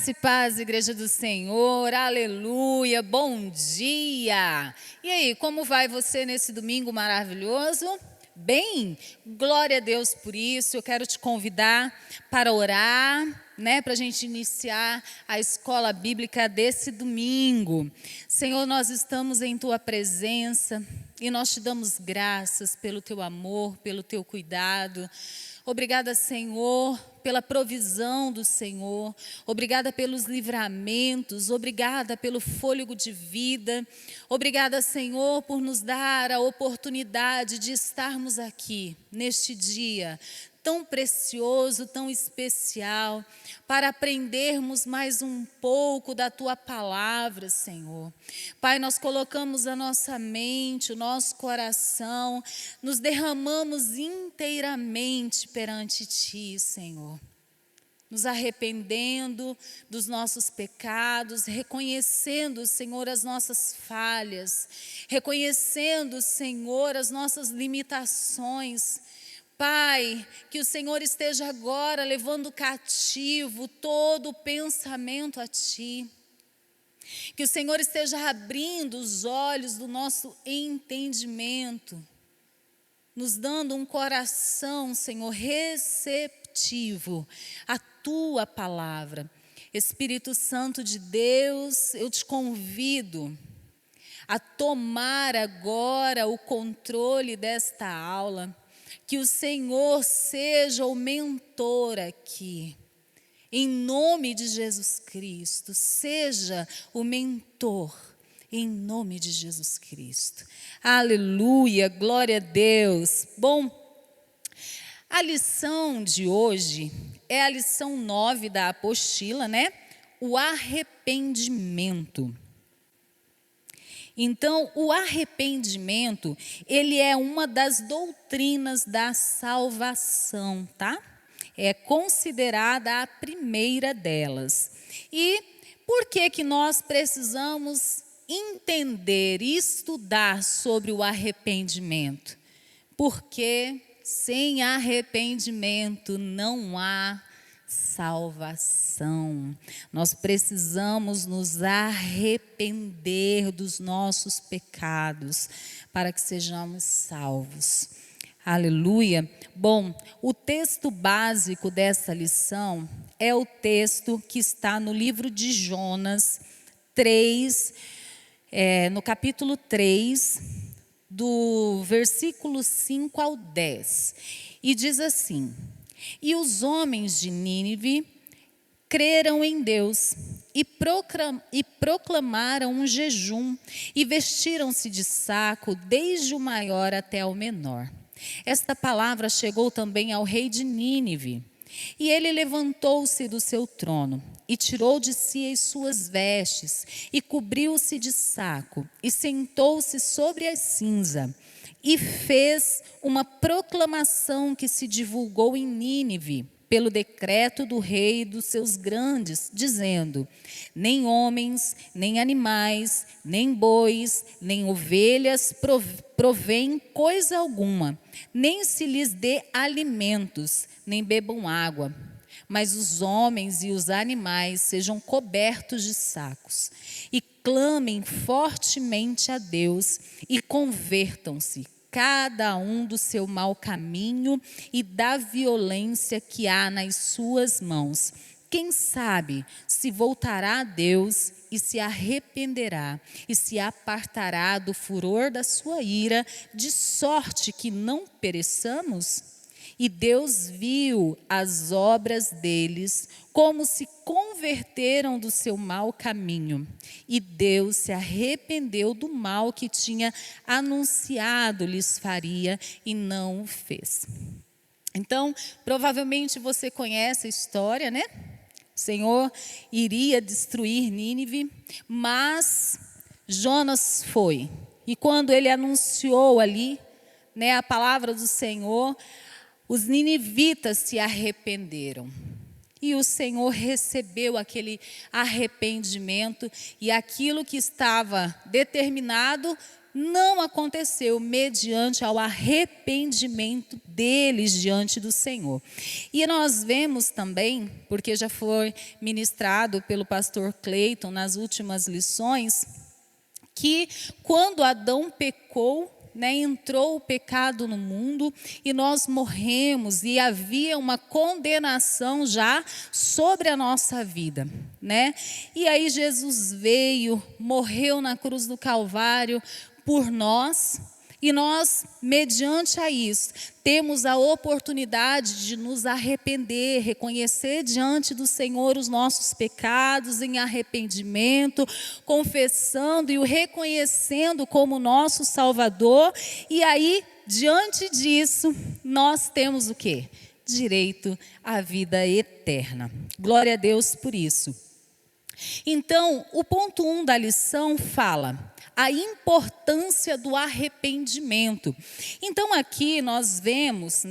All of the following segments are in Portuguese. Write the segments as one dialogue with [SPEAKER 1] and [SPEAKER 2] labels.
[SPEAKER 1] Graça e paz, Igreja do Senhor, aleluia, bom dia! E aí, como vai você nesse domingo maravilhoso? Bem, glória a Deus por isso. Eu quero te convidar para orar, para a gente iniciar a escola bíblica desse domingo. Senhor, nós estamos em Tua presença e nós te damos graças pelo Teu amor, pelo Teu cuidado. Obrigada, Senhor, pela provisão do Senhor. Obrigada pelos livramentos. Obrigada pelo fôlego de vida. Obrigada, Senhor, por nos dar a oportunidade de estarmos aqui neste dia tão precioso, tão especial, para aprendermos mais um pouco da Tua palavra, Senhor. Pai, nós colocamos a nossa mente, o nosso coração, nos derramamos inteiramente perante Ti, Senhor. Nos arrependendo dos nossos pecados, reconhecendo, Senhor, as nossas falhas, reconhecendo, Senhor, as nossas limitações. Pai, que o Senhor esteja agora levando cativo todo o pensamento a Ti. Que o Senhor esteja abrindo os olhos do nosso entendimento, nos dando um coração, Senhor, receptivo à Tua palavra. Espírito Santo de Deus, eu te convido a tomar agora o controle desta aula. Que o Senhor seja o mentor aqui, em nome de Jesus Cristo, seja o mentor, em nome de Jesus Cristo. Aleluia, glória a Deus. Bom, a lição de hoje é a lição 9 da apostila, O arrependimento. Então, o arrependimento, ele é uma das doutrinas da salvação, tá? É considerada a primeira delas. E por que nós precisamos entender e estudar sobre o arrependimento? Porque sem arrependimento não há salvação. Nós precisamos nos arrepender dos nossos pecados para que sejamos salvos. Aleluia. Bom, o texto básico dessa lição é o texto que está no livro de Jonas 3, no capítulo 3, do versículo 5 ao 10. E diz assim: E os homens de Nínive creram em Deus e proclamaram um jejum e vestiram-se de saco, desde o maior até o menor. Esta palavra chegou também ao rei de Nínive. E ele levantou-se do seu trono e tirou de si as suas vestes e cobriu-se de saco e sentou-se sobre a cinza. E fez uma proclamação que se divulgou em Nínive, pelo decreto do rei e dos seus grandes, dizendo: nem homens, nem animais, nem bois, nem ovelhas provém coisa alguma, nem se lhes dê alimentos, nem bebam água. Mas os homens e os animais sejam cobertos de sacos, e clamem fortemente a Deus, e convertam-se, cada um do seu mau caminho e da violência que há nas suas mãos. Quem sabe se voltará a Deus e se arrependerá, e se apartará do furor da sua ira, de sorte que não pereçamos? E Deus viu as obras deles, como se converteram do seu mau caminho. E Deus se arrependeu do mal que tinha anunciado lhes faria, e não o fez. Então, provavelmente você conhece a história, O Senhor iria destruir Nínive, mas Jonas foi. E quando ele anunciou ali, a palavra do Senhor, os ninivitas se arrependeram. E o Senhor recebeu aquele arrependimento, e aquilo que estava determinado não aconteceu mediante ao arrependimento deles diante do Senhor. E nós vemos também, porque já foi ministrado pelo pastor Cleiton nas últimas lições, que quando Adão pecou, entrou o pecado no mundo e nós morremos e havia uma condenação já sobre a nossa vida, E aí Jesus veio, morreu na cruz do Calvário por nós. E nós, mediante a isso, temos a oportunidade de nos arrepender, reconhecer diante do Senhor os nossos pecados em arrependimento, confessando e o reconhecendo como nosso Salvador. E aí, diante disso, nós temos o quê? Direito à vida eterna. Glória a Deus por isso. Então, o ponto 1 da lição fala a importância do arrependimento. Então aqui nós vemos,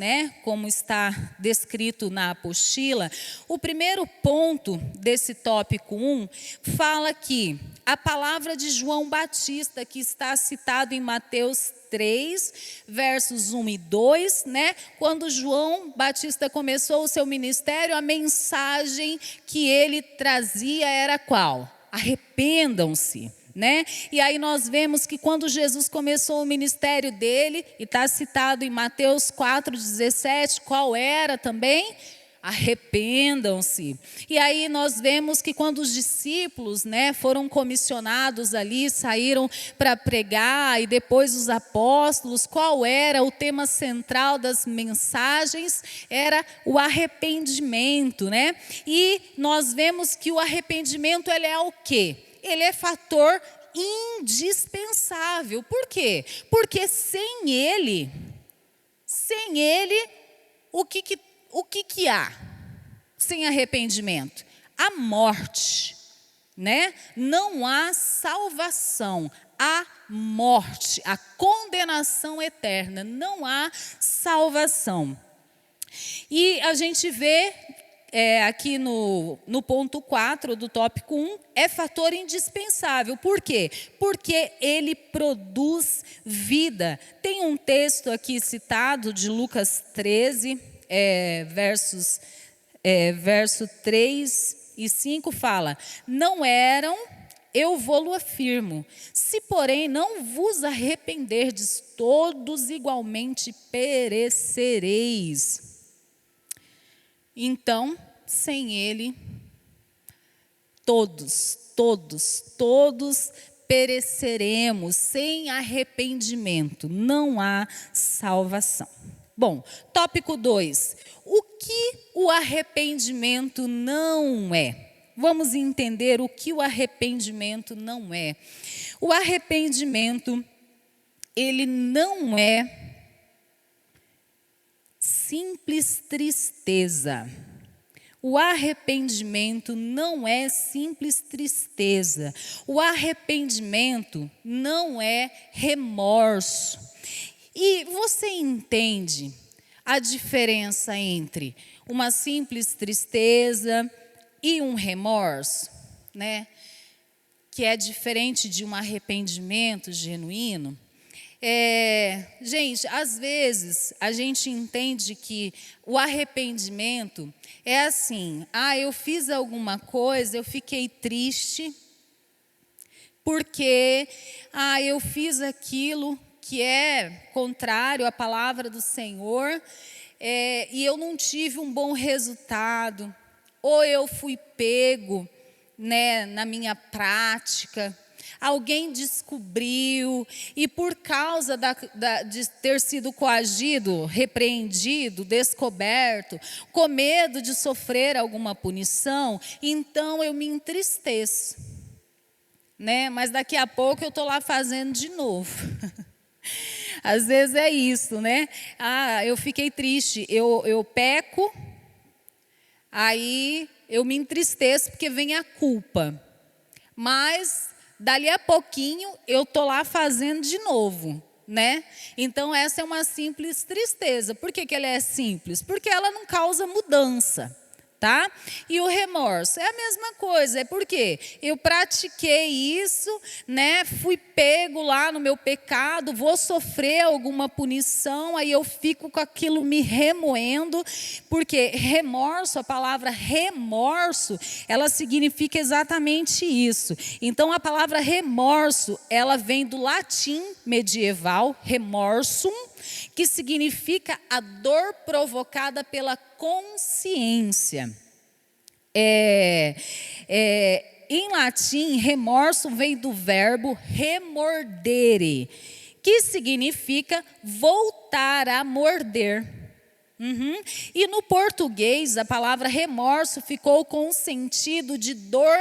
[SPEAKER 1] como está descrito na apostila, o primeiro ponto desse tópico 1 fala que a palavra de João Batista, que está citado em Mateus 3, versos 1 e 2, quando João Batista começou o seu ministério, a mensagem que ele trazia era qual? Arrependam-se. E aí nós vemos que quando Jesus começou o ministério dele, e está citado em Mateus 4,17, qual era também? Arrependam-se. E aí nós vemos que quando os discípulos foram comissionados ali, saíram para pregar, e depois os apóstolos, qual era o tema central das mensagens? Era o arrependimento, E nós vemos que o arrependimento ele é o quê? Ele é fator indispensável. Por quê? Porque sem ele, o que há? Sem arrependimento? A morte, Não há salvação, há morte, a condenação eterna, não há salvação. E a gente vê aqui no ponto 4 do tópico 1, é fator indispensável. Por quê? Porque ele produz vida. Tem um texto aqui citado de Lucas 13, verso 3 e 5 fala: não eram, eu vou-lo afirmo, se porém não vos arrependerdes, todos igualmente perecereis. Então, sem ele, todos pereceremos. Sem arrependimento, não há salvação. Bom, tópico 2. O que o arrependimento não é? Vamos entender o que o arrependimento não é. O arrependimento, ele não é simples tristeza. O arrependimento não é simples tristeza. O arrependimento não é remorso. E você entende a diferença entre uma simples tristeza e um remorso, Que é diferente de um arrependimento genuíno? Gente, às vezes a gente entende que o arrependimento é assim: eu fiz alguma coisa, eu fiquei triste, porque eu fiz aquilo que é contrário à palavra do Senhor, e eu não tive um bom resultado, ou eu fui pego na minha prática. Alguém descobriu, e por causa de ter sido coagido, repreendido, descoberto, com medo de sofrer alguma punição, então eu me entristeço, Mas daqui a pouco eu estou lá fazendo de novo. Às vezes é isso, eu fiquei triste, eu peco, aí eu me entristeço porque vem a culpa, mas dali a pouquinho eu estou lá fazendo de novo, Então essa é uma simples tristeza. Por que ela é simples? Porque ela não causa mudança, Tá? E o remorso é a mesma coisa, é porque eu pratiquei isso, né? Fui pego lá no meu pecado, vou sofrer alguma punição, aí eu fico com aquilo me remoendo, porque remorso, a palavra remorso, ela significa exatamente isso. Então a palavra remorso, ela vem do latim medieval, remorsum, que significa a dor provocada pela consciência. Em latim, remorso vem do verbo remordere, que significa voltar a morder. E no português, a palavra remorso ficou com o sentido de dor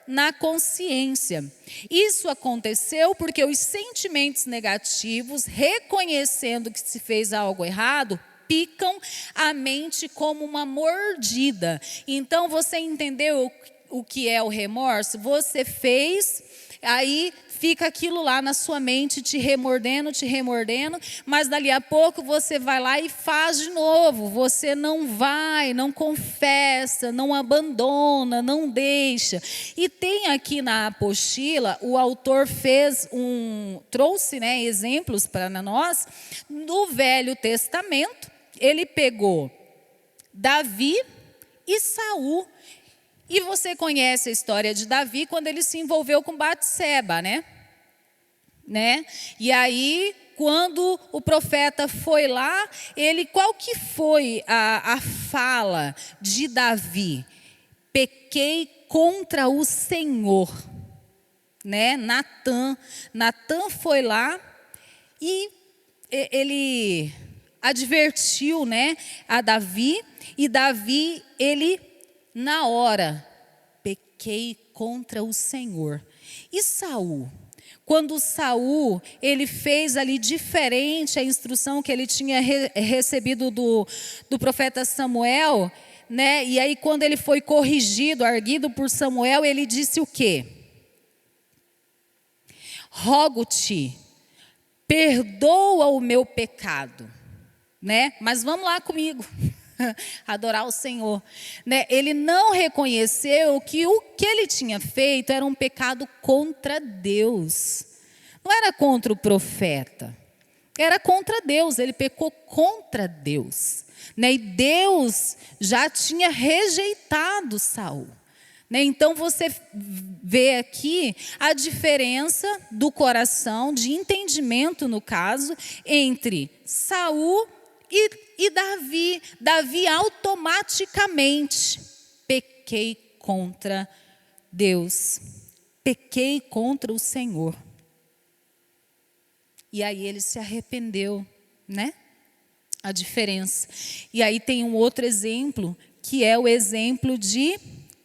[SPEAKER 1] na consciência. Isso aconteceu porque os sentimentos negativos, reconhecendo que se fez algo errado, picam a mente como uma mordida. Então, você entendeu o que é o remorso? Você fez, aí fica aquilo lá na sua mente te remordendo, mas dali a pouco você vai lá e faz de novo. Você não vai, não confessa, não abandona, não deixa. E tem aqui na apostila, o autor trouxe, né, exemplos para nós. No Velho Testamento, ele pegou Davi e Saul. E você conhece a história de Davi quando ele se envolveu com Batseba, né? E aí, quando o profeta foi lá, qual que foi a fala de Davi? Pequei contra o Senhor. Natã foi lá e ele advertiu, a Davi, e Davi, ele, na hora, pequei contra o Senhor. E Saul? Quando Saul, ele fez ali diferente a instrução que ele tinha recebido do profeta Samuel, e aí quando ele foi corrigido, arguido por Samuel, ele disse o quê? Rogo-te, perdoa o meu pecado, Mas vamos lá comigo. Adorar o Senhor. Ele não reconheceu que o que ele tinha feito era um pecado contra Deus. Não era contra o profeta. Era contra Deus. Ele pecou contra Deus. E Deus já tinha rejeitado Saul. Então você vê aqui a diferença do coração, de entendimento no caso, entre Saul e Davi. Davi automaticamente, pequei contra Deus, pequei contra o Senhor. E aí ele se arrependeu, A diferença. E aí tem um outro exemplo, que é o exemplo de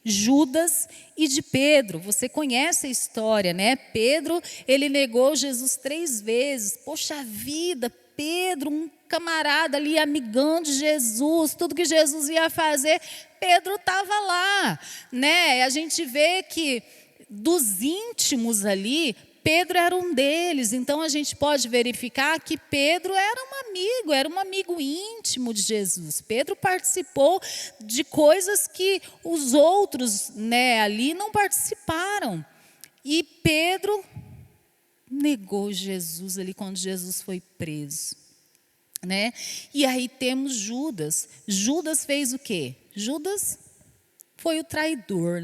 [SPEAKER 1] Judas e de Pedro. Você conhece a história, Pedro, ele negou Jesus 3 vezes. Poxa vida, Pedro, um camarada ali, amigão de Jesus, tudo que Jesus ia fazer, Pedro estava lá, A gente vê que dos íntimos ali, Pedro era um deles. Então a gente pode verificar que Pedro era um amigo íntimo de Jesus. Pedro participou de coisas que os outros, ali não participaram. E Pedro negou Jesus ali quando Jesus foi preso. E aí temos Judas. Judas fez o quê? Judas foi o traidor,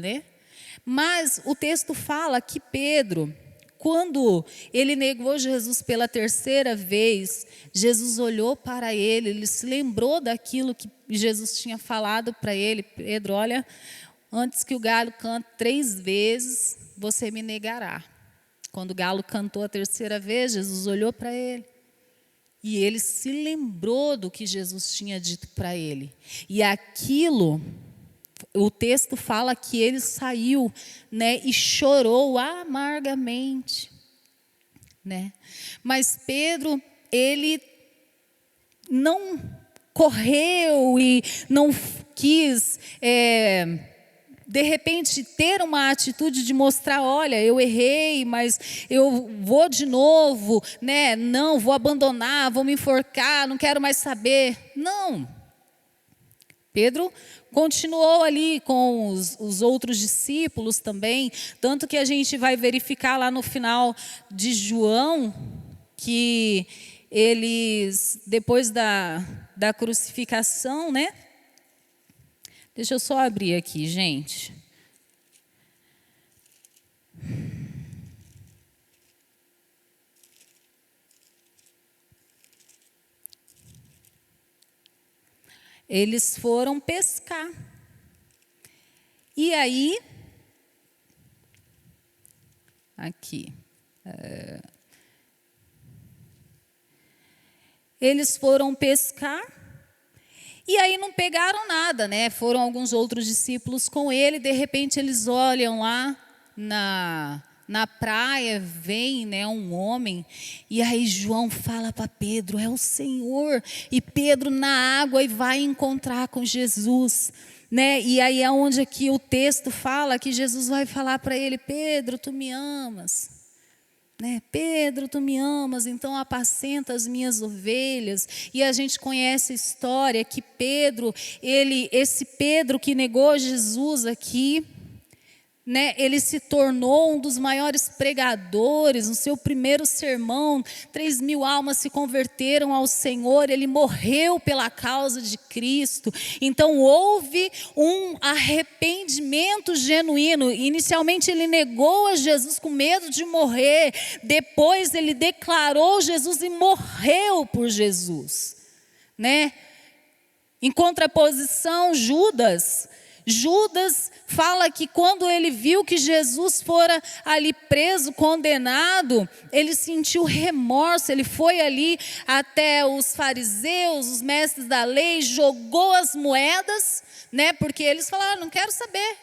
[SPEAKER 1] Mas o texto fala que Pedro, quando ele negou Jesus pela 3ª vez, Jesus olhou para ele, ele se lembrou daquilo que Jesus tinha falado para ele. Pedro, olha, antes que o galo cante 3 vezes, você me negará. Quando o galo cantou a 3ª vez, Jesus olhou para ele. E ele se lembrou do que Jesus tinha dito para ele. E aquilo, o texto fala que ele saiu, e chorou amargamente, Mas Pedro, ele não correu e não quis, de repente, ter uma atitude de mostrar, olha, eu errei, mas eu vou de novo, Não, vou abandonar, vou me enforcar, não quero mais saber. Não. Pedro continuou ali com os outros discípulos também, tanto que a gente vai verificar lá no final de João, que eles, depois da crucificação, né? Deixa eu só abrir aqui, gente. Eles foram pescar. E aí, aqui, eles foram pescar, e aí não pegaram nada, né? Foram alguns outros discípulos com ele, de repente eles olham lá na praia, vem, né, um homem, e aí João fala para Pedro, é o Senhor, e Pedro na água e vai encontrar com Jesus, né? E aí é onde aqui o texto fala que Jesus vai falar para ele, Pedro, tu me amas, né? Pedro, tu me amas, então apacenta as minhas ovelhas. E a gente conhece a história que Pedro, esse Pedro que negou Jesus aqui, né, ele se tornou um dos maiores pregadores. No seu primeiro sermão, 3.000 almas se converteram ao Senhor. Ele morreu pela causa de Cristo. Então houve um arrependimento genuíno. Inicialmente ele negou a Jesus com medo de morrer. Depois ele declarou Jesus e morreu por Jesus, né? Em contraposição, Judas fala que quando ele viu que Jesus fora ali preso, condenado, ele sentiu remorso, ele foi ali até os fariseus, os mestres da lei, jogou as moedas, né? Porque eles falaram, não quero saber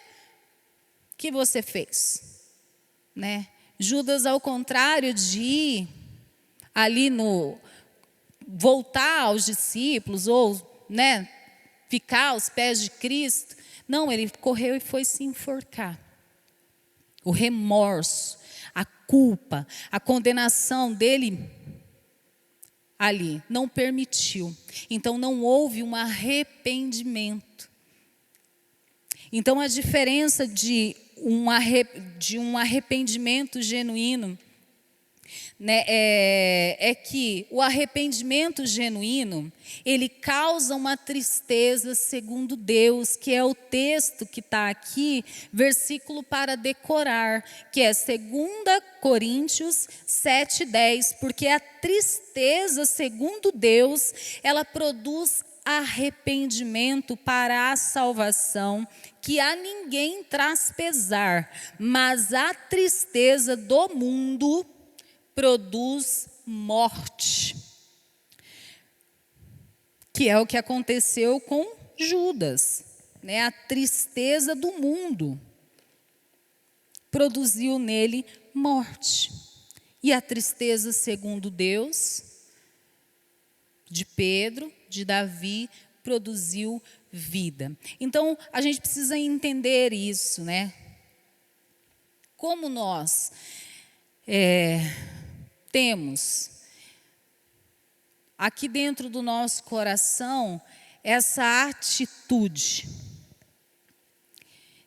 [SPEAKER 1] o que você fez, né? Judas, ao contrário de ir ali voltar aos discípulos, ou, né, ficar aos pés de Cristo, não, ele correu e foi se enforcar. O remorso, a culpa, a condenação dele ali não permitiu. Então não houve um arrependimento. Então a diferença de um arrependimento genuíno, né, é que o arrependimento genuíno, ele causa uma tristeza segundo Deus, que é o texto que está aqui, versículo para decorar, que é 2 Coríntios 7:10, porque a tristeza segundo Deus, ela produz arrependimento para a salvação, que a ninguém traz pesar, mas a tristeza do mundo produz morte, que é o que aconteceu com Judas, né? A tristeza do mundo produziu nele morte, e a tristeza segundo Deus, de Pedro, de Davi, produziu vida. Então a gente precisa entender isso, né? Como nós temos aqui dentro do nosso coração essa atitude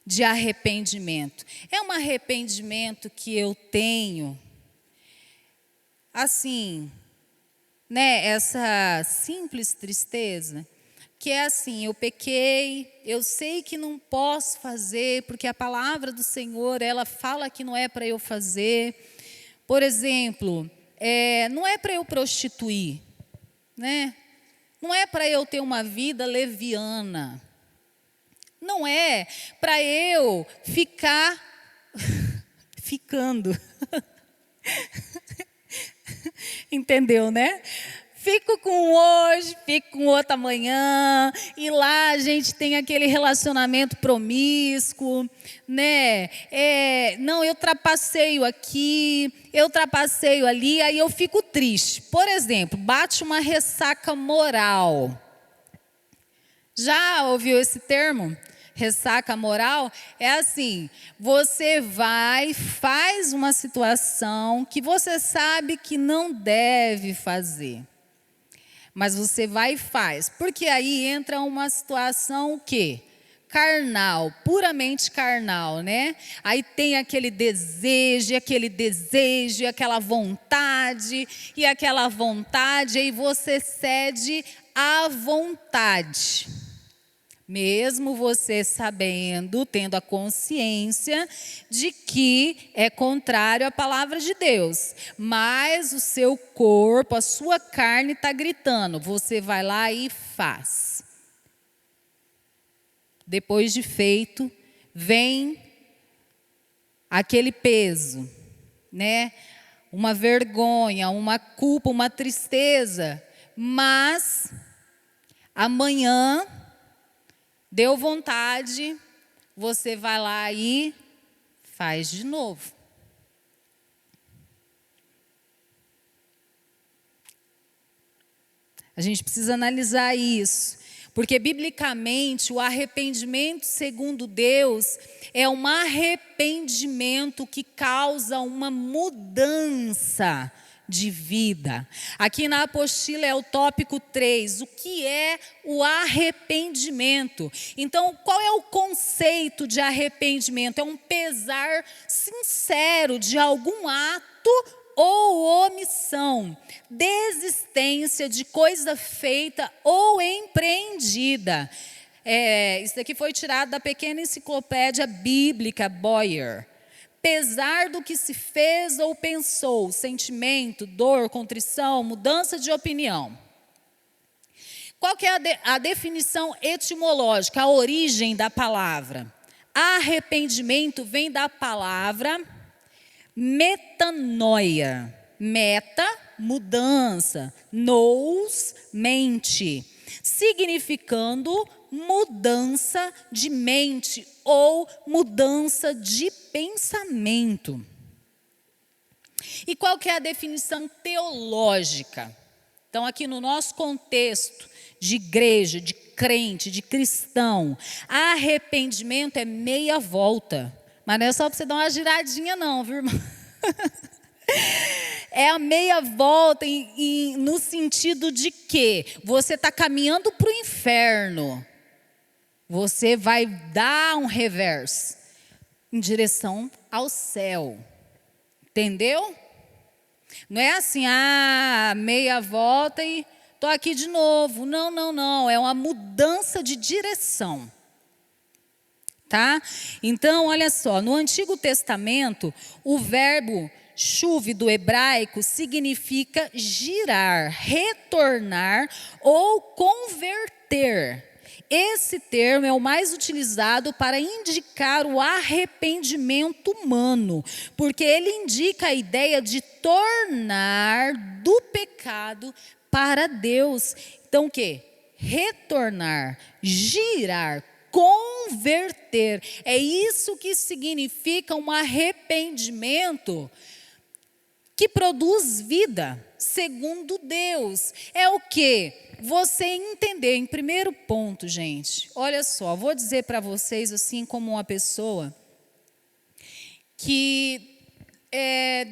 [SPEAKER 1] de arrependimento. É um arrependimento que eu tenho, assim, né, essa simples tristeza, que é assim, eu pequei, eu sei que não posso fazer, porque a palavra do Senhor, ela fala que não é para eu fazer. Por exemplo, não é para eu prostituir, né? Não é para eu ter uma vida leviana. Não é para eu ficar ficando. Entendeu, né? Fico com um hoje, fico com outro amanhã, e lá a gente tem aquele relacionamento promíscuo, né? Não, eu trapaceio aqui, eu trapaceio ali, aí eu fico triste. Por exemplo, bate uma ressaca moral. Já ouviu esse termo? Ressaca moral? É assim, você vai, faz uma situação que você sabe que não deve fazer, mas você vai e faz. Porque aí entra uma situação o quê? Carnal, puramente carnal, né? Aí tem aquele desejo, e aquela vontade, aí você cede à vontade. Mesmo você sabendo, tendo a consciência de que é contrário à palavra de Deus. Mas o seu corpo, a sua carne está gritando. Você vai lá e faz. Depois de feito, vem aquele peso, né? Uma vergonha, uma culpa, uma tristeza. Mas amanhã deu vontade, você vai lá e faz de novo. A gente precisa analisar isso, porque biblicamente o arrependimento segundo Deus é um arrependimento que causa uma mudança de vida. Aqui na apostila é o tópico 3, o que é o arrependimento. Então, qual é o conceito de arrependimento? É um pesar sincero de algum ato ou omissão, desistência de coisa feita ou empreendida. Isso daqui foi tirado da pequena enciclopédia bíblica Boyer. Pesar do que se fez ou pensou, sentimento, dor, contrição, mudança de opinião. Qual que é a definição etimológica, a origem da palavra? Arrependimento vem da palavra metanoia. Meta, mudança. Nous, mente. Significando mudança de mente ou mudança de pensamento. E qual que é a definição teológica? Então, aqui no nosso contexto de igreja, de crente, de cristão, arrependimento é meia volta. Mas não é só para você dar uma giradinha não, viu, irmão? É a meia volta no sentido de que você está caminhando para o inferno. Você vai dar um reverso em direção ao céu. Entendeu? Não é assim, meia volta e estou aqui de novo. Não, não, não. É uma mudança de direção. Tá? Então, olha só, no Antigo Testamento, o verbo chuve do hebraico significa girar, retornar ou converter. Esse termo é o mais utilizado para indicar o arrependimento humano, porque ele indica a ideia de tornar do pecado para Deus. Então, o quê? Retornar, girar, converter. É isso que significa um arrependimento que produz vida, segundo Deus. É o quê? Você entender, em primeiro ponto, gente, olha só, vou dizer para vocês assim como uma pessoa que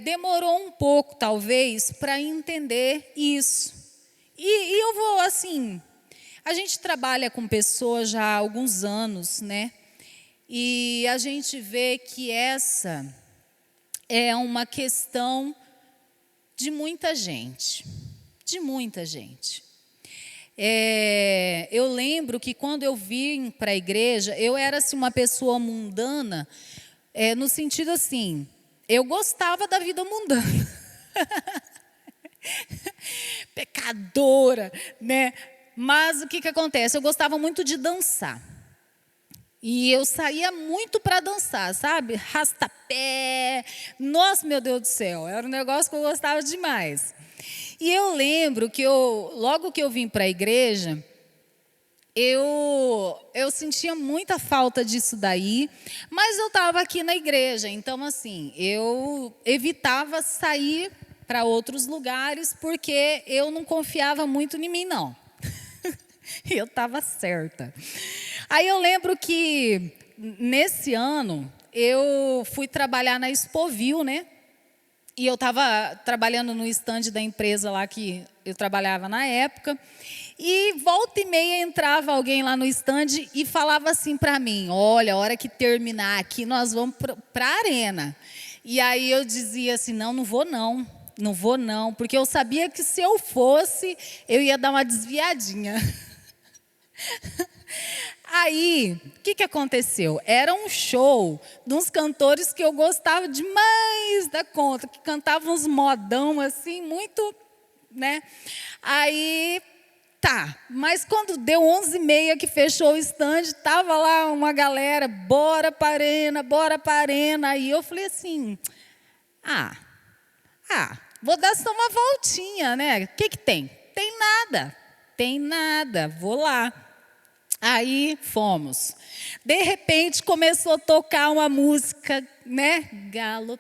[SPEAKER 1] demorou um pouco, talvez, para entender isso. E eu vou assim, a gente trabalha com pessoas já há alguns anos, né? E a gente vê que essa é uma questão de muita gente, de muita gente. Eu lembro que quando eu vim para a igreja, eu era assim, uma pessoa mundana, no sentido assim, eu gostava da vida mundana. Pecadora, né? Mas o que acontece? Eu gostava muito de dançar. E eu saía muito para dançar, sabe? Rastapé. Nossa, meu Deus do céu, era um negócio que eu gostava demais. E eu lembro que logo que eu vim para a igreja, eu sentia muita falta disso daí, mas eu estava aqui na igreja, então assim, eu evitava sair para outros lugares, porque eu não confiava muito em mim, não. Eu estava certa. Aí eu lembro que, nesse ano, eu fui trabalhar na Expovil, né? E eu estava trabalhando no stand da empresa lá que eu trabalhava na época. E volta e meia entrava alguém lá no stand e falava assim para mim: olha, a hora que terminar aqui, nós vamos para a arena. E aí eu dizia assim: não, não vou não. Não vou não, porque eu sabia que se eu fosse, eu ia dar uma desviadinha. Aí, o que aconteceu? Era um show de uns cantores que eu gostava demais da conta, que cantavam uns modão assim, muito, né? Aí, tá, mas quando deu 11h30 que fechou o stand, tava lá uma galera, bora para a arena, bora para a arena. Aí eu falei assim, vou dar só uma voltinha, né? O que tem? Tem nada, vou lá. Aí fomos. De repente começou a tocar uma música, né? Galo.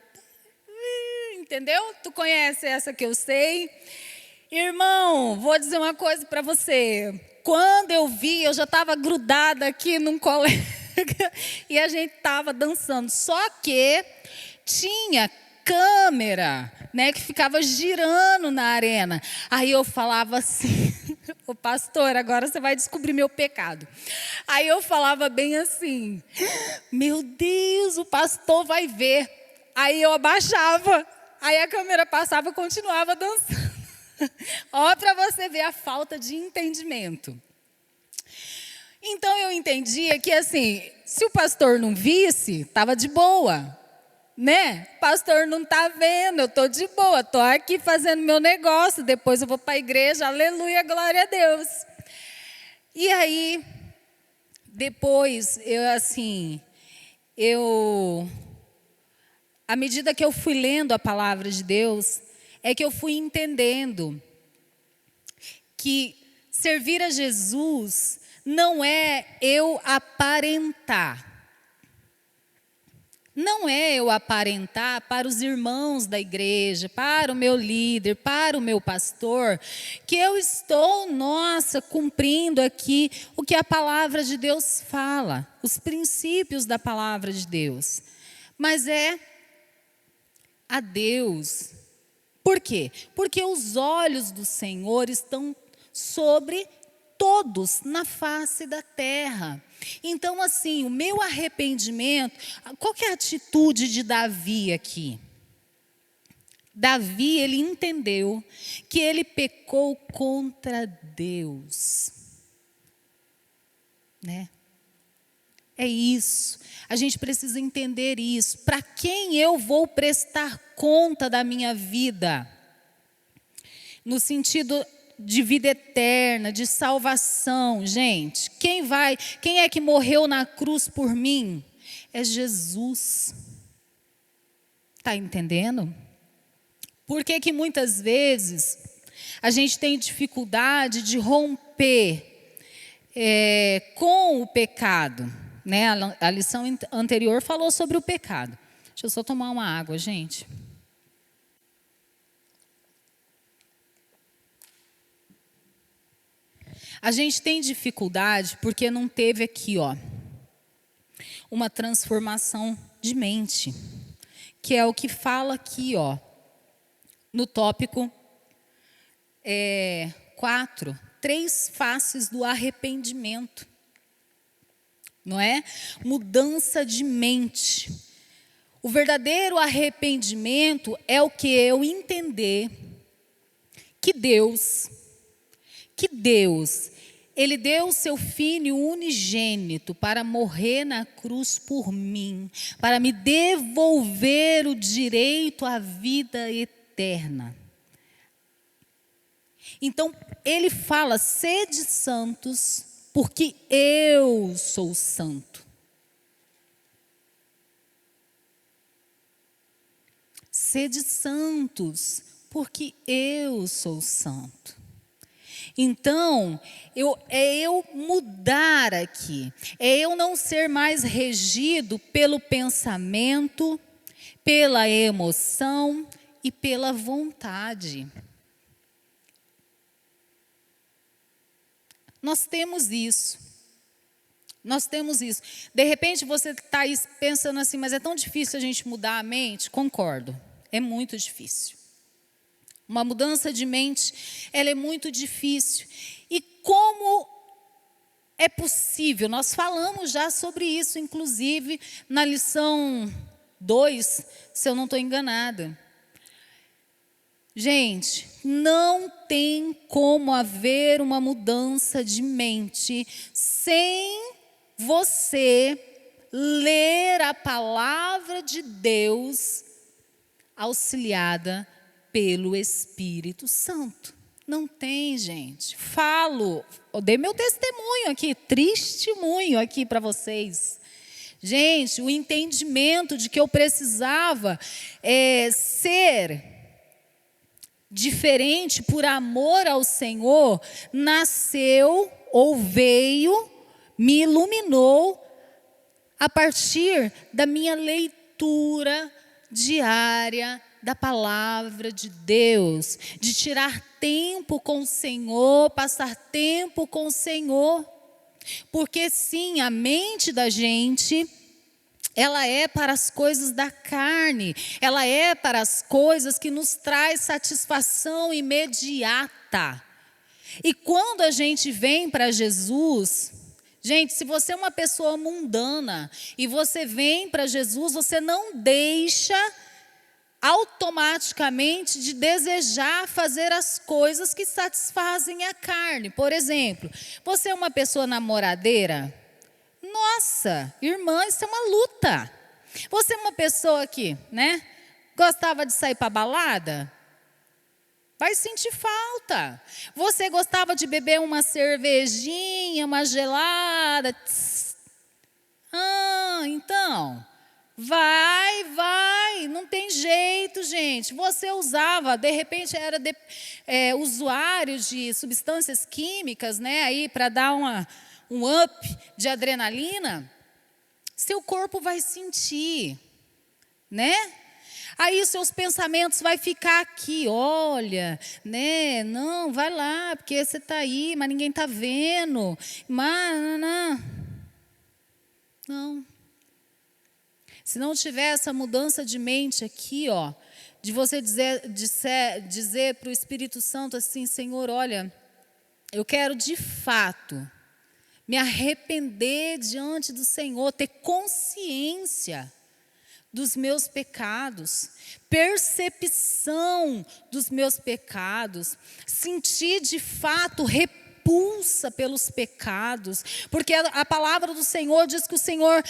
[SPEAKER 1] Entendeu? Tu conhece essa que eu sei? Irmão, vou dizer uma coisa para você. Quando eu vi, eu já estava grudada aqui num colega e a gente estava dançando. Só que tinha câmera, né, que ficava girando na arena. Aí eu falava assim, o pastor, agora você vai descobrir meu pecado. Aí eu falava bem assim, meu Deus, o pastor vai ver. Aí eu abaixava, aí a câmera passava e continuava dançando. Ó, para você ver a falta de entendimento. Então eu entendia que assim, se o pastor não visse, estava de boa. Né? O pastor não está vendo, eu estou de boa, estou aqui fazendo meu negócio, depois eu vou para a igreja, aleluia, glória a Deus. E aí, depois, à medida que eu fui lendo a palavra de Deus, é que eu fui entendendo que servir a Jesus não é eu aparentar. Não é eu aparentar para os irmãos da igreja, para o meu líder, para o meu pastor, que eu estou, cumprindo aqui o que a palavra de Deus fala, os princípios da palavra de Deus. Mas é a Deus. Por quê? Porque os olhos do Senhor estão sobre todos na face da terra. Então, assim, o meu arrependimento, qual que é a atitude de Davi aqui? Davi, ele entendeu que ele pecou contra Deus. Né? É isso. A gente precisa entender isso. Para quem eu vou prestar conta da minha vida? No sentido de vida eterna, de salvação, gente. Quem é que morreu na cruz por mim? É Jesus. Está entendendo? Por que muitas vezes a gente tem dificuldade de romper com o pecado? Né? A lição anterior falou sobre o pecado. Deixa eu só tomar uma água, gente. A gente tem dificuldade porque não teve aqui, uma transformação de mente, que é o que fala aqui, no tópico 4, 3 faces do arrependimento, não é? Mudança de mente. O verdadeiro arrependimento é o que eu entender que Deus, Ele deu o seu Filho unigênito para morrer na cruz por mim, para me devolver o direito à vida eterna. Então, ele fala, sede santos, porque eu sou santo. Sede santos, porque eu sou santo. Então, é eu mudar aqui, é eu não ser mais regido pelo pensamento, pela emoção e pela vontade. Nós temos isso. De repente você está aí pensando assim, mas é tão difícil a gente mudar a mente? Concordo, é muito difícil. Uma mudança de mente, ela é muito difícil. E como é possível? Nós falamos já sobre isso, inclusive, na lição 2, se eu não estou enganada. Gente, não tem como haver uma mudança de mente sem você ler a palavra de Deus auxiliada pelo Espírito Santo. Não tem, gente. Eu dei meu testemunho aqui, testemunho aqui para vocês. Gente, o entendimento de que eu precisava ser diferente por amor ao Senhor, nasceu ou veio, me iluminou a partir da minha leitura diária da palavra de Deus, de tirar tempo com o Senhor, passar tempo com o Senhor. Porque sim, a mente da gente, ela é para as coisas da carne, ela é para as coisas que nos traz satisfação imediata. E quando a gente vem para Jesus, gente, se você é uma pessoa mundana e você vem para Jesus, você não deixa automaticamente de desejar fazer as coisas que satisfazem a carne. Por exemplo, você é uma pessoa namoradeira? Nossa, irmã, isso é uma luta. Você é uma pessoa que, gostava de sair para balada? Vai sentir falta. Você gostava de beber uma cervejinha, uma gelada? Então, vai, não tem jeito, gente. Você usava, de repente era usuário de substâncias químicas, aí para dar um up de adrenalina, seu corpo vai sentir, Aí os seus pensamentos vai ficar aqui, olha, não, vai lá, porque você está aí, mas ninguém está vendo, não. Se não tiver essa mudança de mente aqui, de você dizer para o Espírito Santo assim, Senhor, olha, eu quero de fato me arrepender diante do Senhor, ter consciência dos meus pecados, percepção dos meus pecados, sentir de fato repulsa pelos pecados, porque a palavra do Senhor diz que o Senhor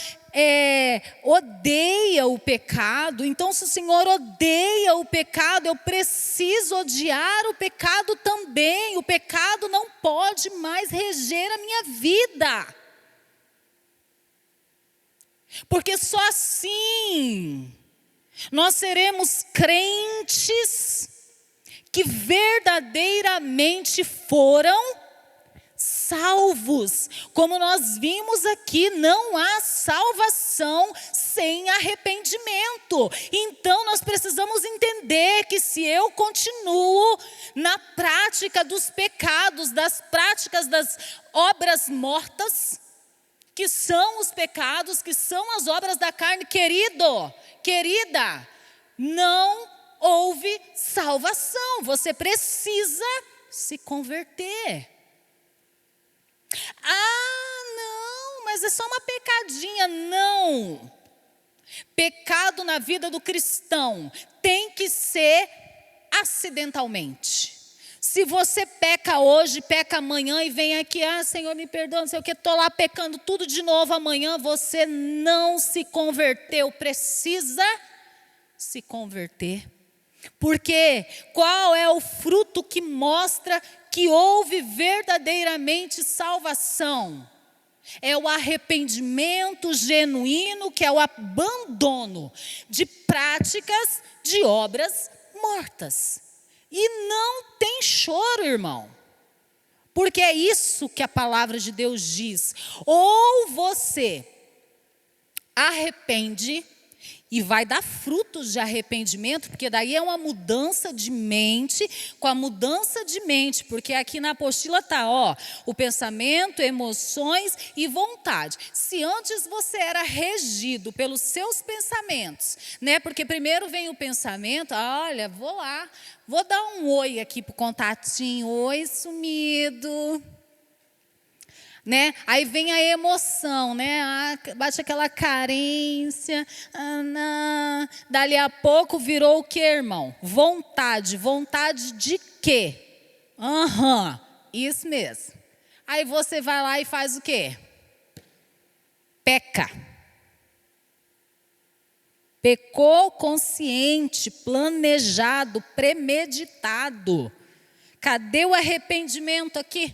[SPEAKER 1] odeia o pecado. Então, se o Senhor odeia o pecado, eu preciso odiar o pecado também. O pecado não pode mais reger a minha vida. Porque só assim nós seremos crentes que verdadeiramente foram salvos. Como nós vimos aqui, não há salvação sem arrependimento. Então nós precisamos entender que se eu continuo na prática dos pecados, das práticas das obras mortas, que são os pecados, que são as obras da carne, querida, não houve salvação. Você precisa se converter. Não, mas é só uma pecadinha. Não. Pecado na vida do cristão tem que ser acidentalmente. Se você peca hoje, peca amanhã e vem aqui, Senhor, me perdoa, não sei o que, estou lá pecando tudo de novo amanhã, você não se converteu, precisa se converter. Porque qual é o fruto que mostra que houve verdadeiramente salvação? É o arrependimento genuíno, que é o abandono de práticas de obras mortas. E não tem choro, irmão. Porque é isso que a palavra de Deus diz. Ou você arrepende E vai dar frutos de arrependimento, porque daí é uma mudança de mente, com a mudança de mente, porque aqui na apostila está, o pensamento, emoções e vontade. Se antes você era regido pelos seus pensamentos, né? Porque primeiro vem o pensamento, olha, vou lá, vou dar um oi aqui pro contatinho, oi sumido. Né? Aí vem a emoção, né? Bate aquela carência. Dali a pouco virou o quê, irmão? Vontade. Vontade de quê? Isso mesmo. Aí você vai lá e faz o quê? Peca. Pecou consciente, planejado, premeditado. Cadê o arrependimento aqui?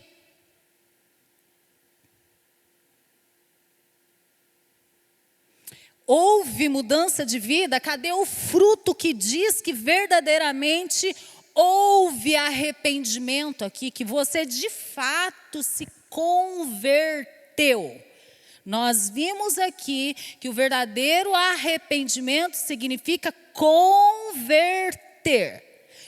[SPEAKER 1] Houve mudança de vida? Cadê o fruto que diz que verdadeiramente houve arrependimento aqui? Que você de fato se converteu. Nós vimos aqui que o verdadeiro arrependimento significa converter,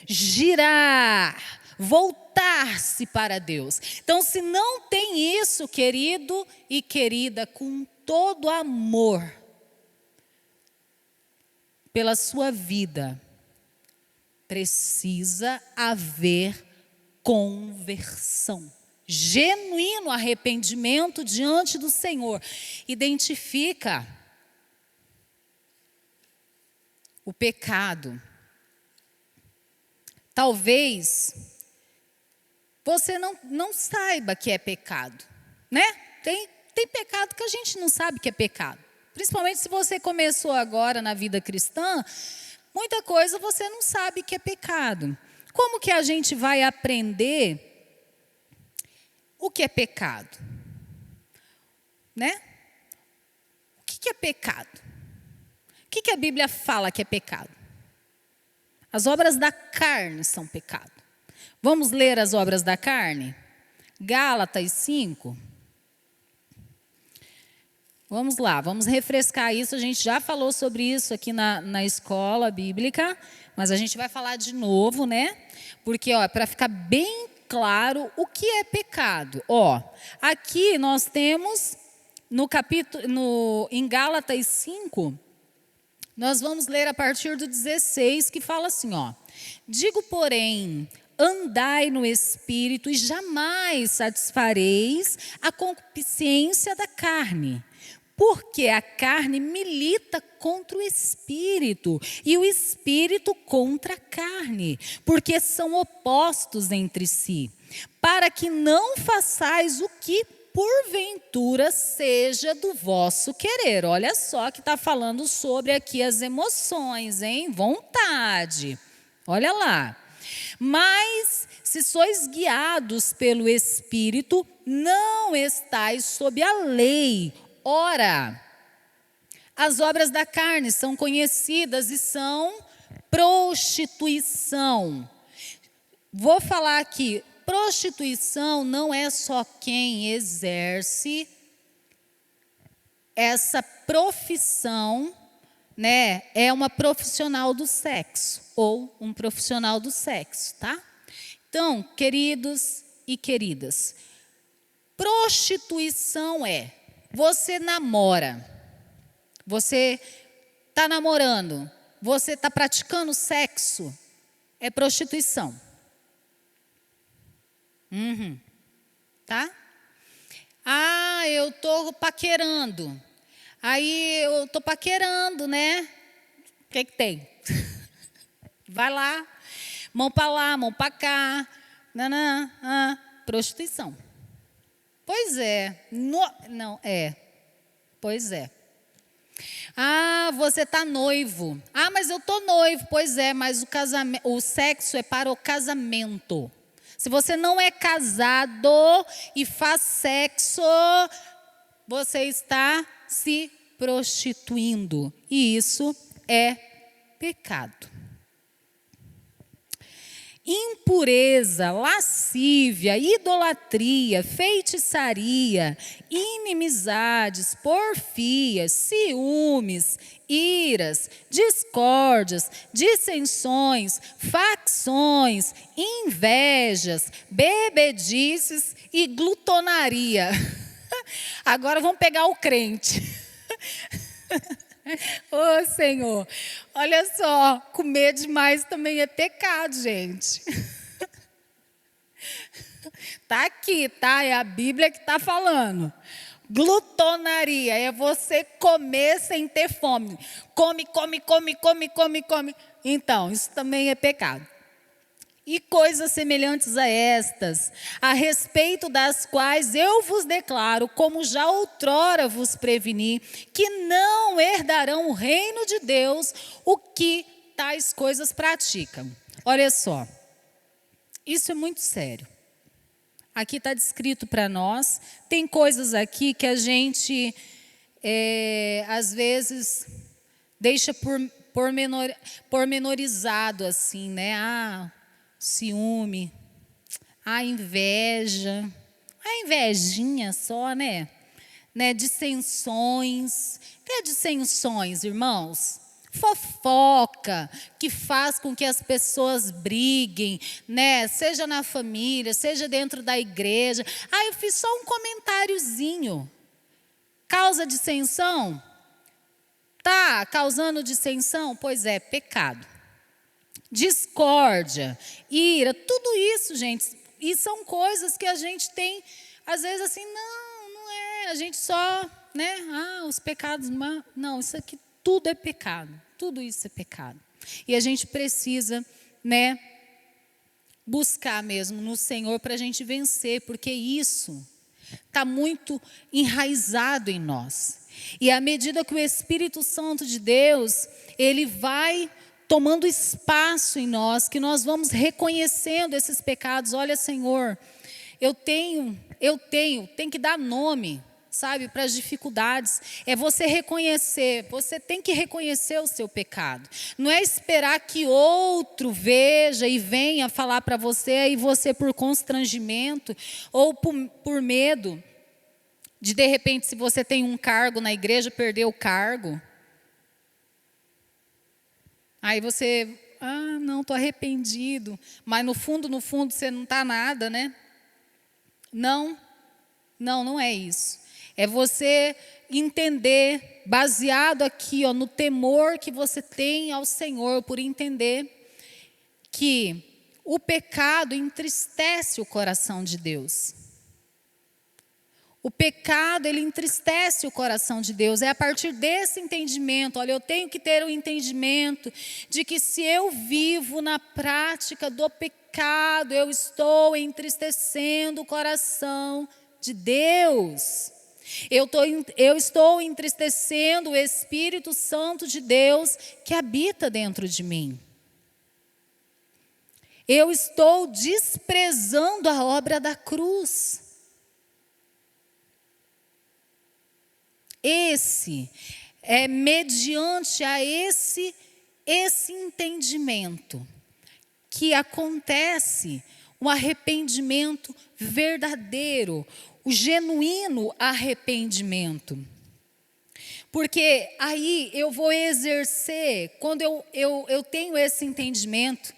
[SPEAKER 1] girar, voltar-se para Deus. Então, se não tem isso, querido e querida, com todo amor, pela sua vida, precisa haver conversão. Genuíno arrependimento diante do Senhor. Identifica o pecado. Talvez você não saiba que é pecado, né? Tem pecado que a gente não sabe que é pecado. Principalmente se você começou agora na vida cristã, muita coisa você não sabe que é pecado. Como que a gente vai aprender o que é pecado? Né? O que é pecado? O que a Bíblia fala que é pecado? As obras da carne são pecado. Vamos ler as obras da carne? Gálatas 5. Vamos lá, vamos refrescar isso. A gente já falou sobre isso aqui na escola bíblica, mas a gente vai falar de novo, né? Porque, para ficar bem claro o que é pecado. Aqui nós temos em Gálatas 5, nós vamos ler a partir do 16, que fala assim, digo, porém, andai no Espírito e jamais satisfareis a concupiscência da carne. Porque a carne milita contra o Espírito e o Espírito contra a carne, porque são opostos entre si, para que não façais o que porventura seja do vosso querer. Olha só que está falando sobre aqui as emoções, hein? Vontade. Olha lá. Mas se sois guiados pelo Espírito, não estais sob a lei. Ora, as obras da carne são conhecidas e são prostituição. Vou falar aqui, prostituição não é só quem exerce essa profissão, né? É uma profissional do sexo ou um profissional do sexo, tá? Então, queridos e queridas, prostituição você namora, você está namorando, você está praticando sexo, é prostituição. Tá? Eu estou paquerando. Aí eu estou paquerando, né? O que tem? Vai lá, mão para lá, mão para cá. Prostituição. Pois é. Pois é. Você está noivo. Mas eu estou noivo. Pois é, mas o sexo é para o casamento. Se você não é casado e faz sexo, você está se prostituindo. E isso é pecado. impureza, lascívia, idolatria, feitiçaria, inimizades, porfias, ciúmes, iras, discórdias, dissensões, facções, invejas, bebedices e glutonaria. Agora vamos pegar o crente. Ô Senhor, olha só, comer demais também é pecado, gente. Tá aqui, tá? É a Bíblia que está falando. Glutonaria é você comer sem ter fome. Come, come, come, come, come, come. Então, isso também é pecado. E coisas semelhantes a estas, a respeito das quais eu vos declaro, como já outrora vos preveni, que não herdarão o reino de Deus o que tais coisas praticam. Olha só, isso é muito sério. Aqui está descrito para nós, tem coisas aqui que a gente, às vezes, deixa pormenorizado assim, né? Ciúme, a inveja, a invejinha só, né? Dissensões. O que é dissensões, irmãos? Fofoca, que faz com que as pessoas briguem, né? Seja na família, seja dentro da igreja. Eu fiz só um comentáriozinho. Causa dissensão? Tá causando dissensão? Pois é, pecado. Discórdia, ira, tudo isso, gente, e são coisas que a gente tem, às vezes assim, não é, a gente só, né, os pecados, não, isso aqui tudo é pecado, tudo isso é pecado. E a gente precisa, né, buscar mesmo no Senhor para a gente vencer, porque isso está muito enraizado em nós. E à medida que o Espírito Santo de Deus, ele vai tomando espaço em nós, que nós vamos reconhecendo esses pecados. Olha, Senhor, tem que dar nome, sabe, para as dificuldades. É você reconhecer, você tem que reconhecer o seu pecado. Não é esperar que outro veja e venha falar para você, e você por constrangimento ou por medo de repente, se você tem um cargo na igreja, perder o cargo. Aí você, não, estou arrependido. Mas no fundo você não está nada, né? Não é isso. É você entender, baseado aqui no temor que você tem ao Senhor, por entender que o pecado entristece o coração de Deus. O pecado, ele entristece o coração de Deus. É a partir desse entendimento, olha, eu tenho que ter o entendimento de que se eu vivo na prática do pecado, eu estou entristecendo o coração de Deus. Eu estou entristecendo o Espírito Santo de Deus que habita dentro de mim. Eu estou desprezando a obra da cruz. Mediante a esse entendimento que acontece um arrependimento verdadeiro, o genuíno arrependimento. Porque aí eu vou exercer, quando eu tenho esse entendimento,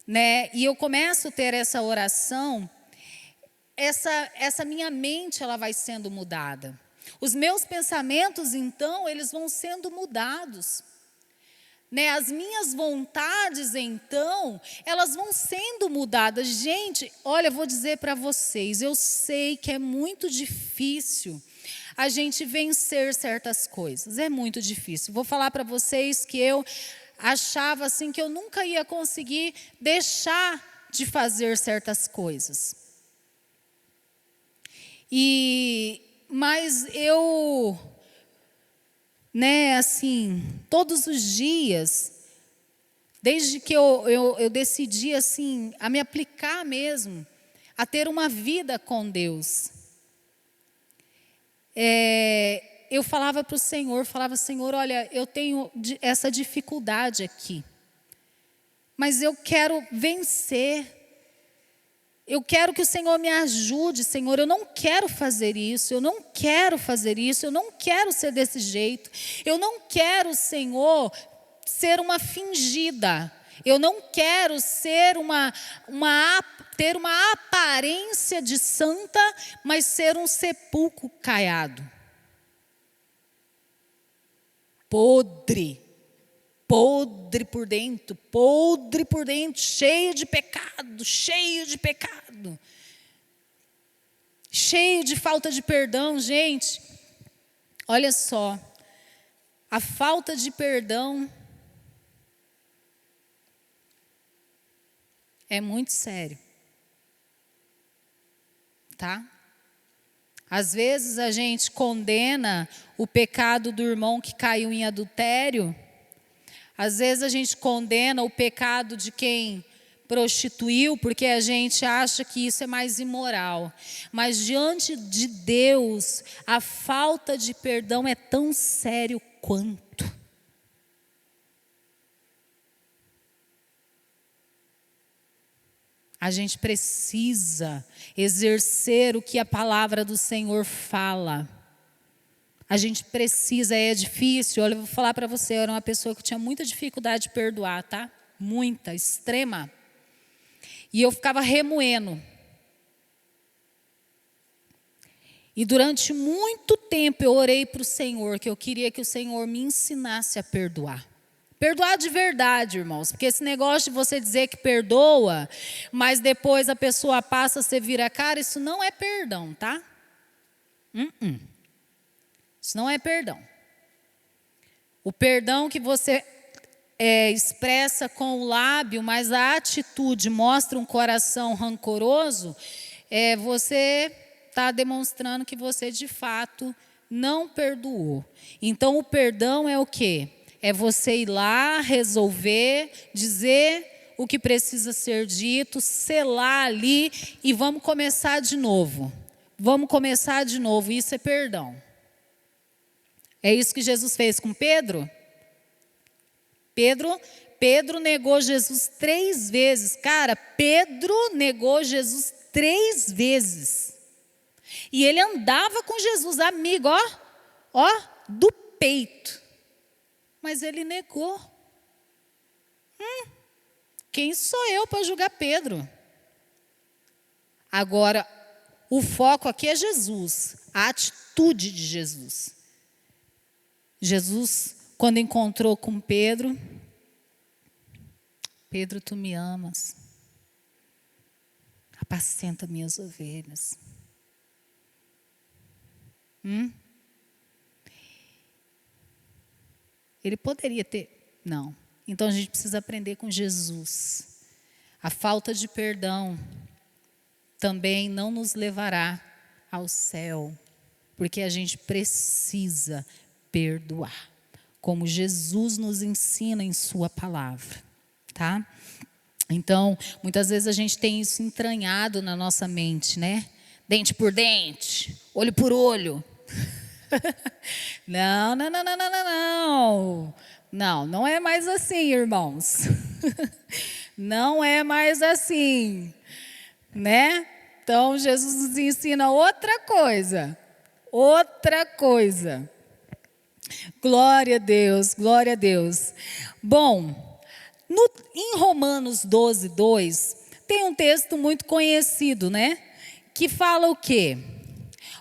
[SPEAKER 1] né, e eu começo a ter essa oração, essa minha mente ela vai sendo mudada. Os meus pensamentos, então, eles vão sendo mudados. Né? As minhas vontades, então, elas vão sendo mudadas. Gente, olha, eu vou dizer para vocês, eu sei que é muito difícil a gente vencer certas coisas. É muito difícil. Vou falar para vocês que eu achava assim que eu nunca ia conseguir deixar de fazer certas coisas. Mas eu, assim, todos os dias, desde que eu decidi, assim, a me aplicar mesmo, a ter uma vida com Deus, eu falava para o Senhor, Senhor, olha, eu tenho essa dificuldade aqui, mas eu quero vencer. Eu quero que o Senhor me ajude, Senhor, eu não quero fazer isso, eu não quero fazer isso, eu não quero ser desse jeito. Eu não quero, Senhor, ser uma fingida. Eu não quero ser ter uma aparência de santa, mas ser um sepulcro caiado. Podre por dentro, cheio de pecado, cheio de falta de perdão, gente. Olha só, a falta de perdão é muito sério, tá? Às vezes a gente condena o pecado do irmão que caiu em adultério. Às vezes a gente condena o pecado de quem prostituiu, porque a gente acha que isso é mais imoral. Mas diante de Deus, a falta de perdão é tão sério quanto. A gente precisa exercer o que a palavra do Senhor fala. A gente precisa, é difícil. Olha, eu vou falar para você, eu era uma pessoa que tinha muita dificuldade de perdoar, tá? Muita, extrema. E eu ficava remoendo. E durante muito tempo eu orei para o Senhor, que eu queria que o Senhor me ensinasse a perdoar. Perdoar de verdade, irmãos, porque esse negócio de você dizer que perdoa, mas depois a pessoa passa, você vira a cara, isso não é perdão, tá? Isso não é perdão. O perdão que você expressa com o lábio, mas a atitude mostra um coração rancoroso, você está demonstrando que você de fato não perdoou. Então o perdão é o quê? É você ir lá, resolver, dizer o que precisa ser dito, selar ali e vamos começar de novo. Vamos começar de novo, isso é perdão. É isso que Jesus fez com Pedro? Pedro negou Jesus 3 vezes. Cara, Pedro negou Jesus 3 vezes. E ele andava com Jesus, amigo, ó, do peito. Mas ele negou. Quem sou eu para julgar Pedro? Agora, o foco aqui é Jesus, a atitude de Jesus. Jesus, quando encontrou com Pedro, Pedro, tu me amas, apacenta minhas ovelhas. Ele poderia ter, não. Então a gente precisa aprender com Jesus. A falta de perdão também não nos levará ao céu, porque a gente precisa perdoar, como Jesus nos ensina em sua palavra, tá? Então, muitas vezes a gente tem isso entranhado na nossa mente, né? Dente por dente, olho por olho. Não. Não é mais assim, irmãos. Não é mais assim, né? Então, Jesus nos ensina outra coisa. Glória a Deus, glória a Deus. Bom, em Romanos 12:2, tem um texto muito conhecido, né? Que fala o quê?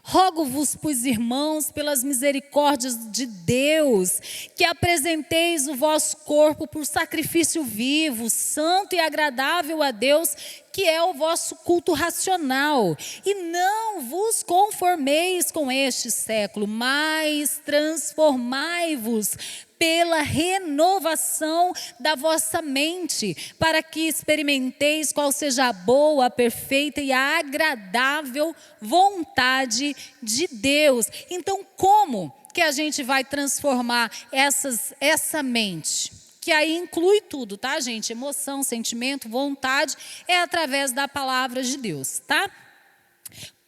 [SPEAKER 1] Rogo-vos, pois, irmãos, pelas misericórdias de Deus, que apresenteis o vosso corpo por sacrifício vivo, santo e agradável a Deus, que é o vosso culto racional. E não vos conformeis com este século, mas transformai-vos pela renovação da vossa mente, para que experimenteis qual seja a boa, perfeita e agradável vontade de Deus. Então, como que a gente vai transformar essa mente? Que aí inclui tudo, tá, gente? Emoção, sentimento, vontade, é através da palavra de Deus, tá?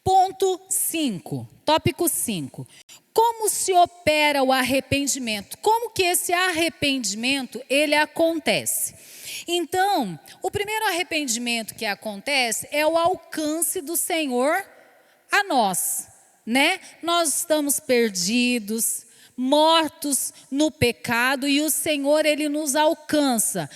[SPEAKER 1] Ponto 5, tópico 5. Como se opera o arrependimento? Como que esse arrependimento, ele acontece? Então, o primeiro arrependimento que acontece é o alcance do Senhor a nós, né? Nós estamos perdidos, mortos no pecado, e o Senhor, Ele nos alcança.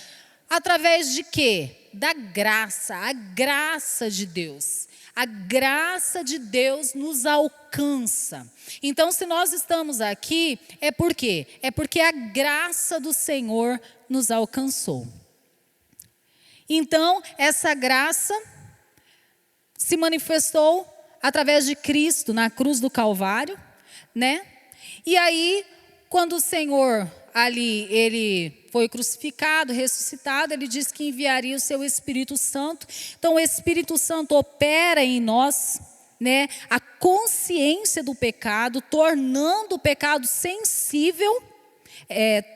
[SPEAKER 1] Através de quê? Da graça, a graça de Deus. A graça de Deus nos alcança. Então, se nós estamos aqui, é por quê? É porque a graça do Senhor nos alcançou. Então, essa graça se manifestou através de Cristo na cruz do Calvário, né? E aí, quando o Senhor ali, Ele foi crucificado, ressuscitado, Ele disse que enviaria o seu Espírito Santo. Então, o Espírito Santo opera em nós, né, a consciência do pecado, tornando o pecado sensível,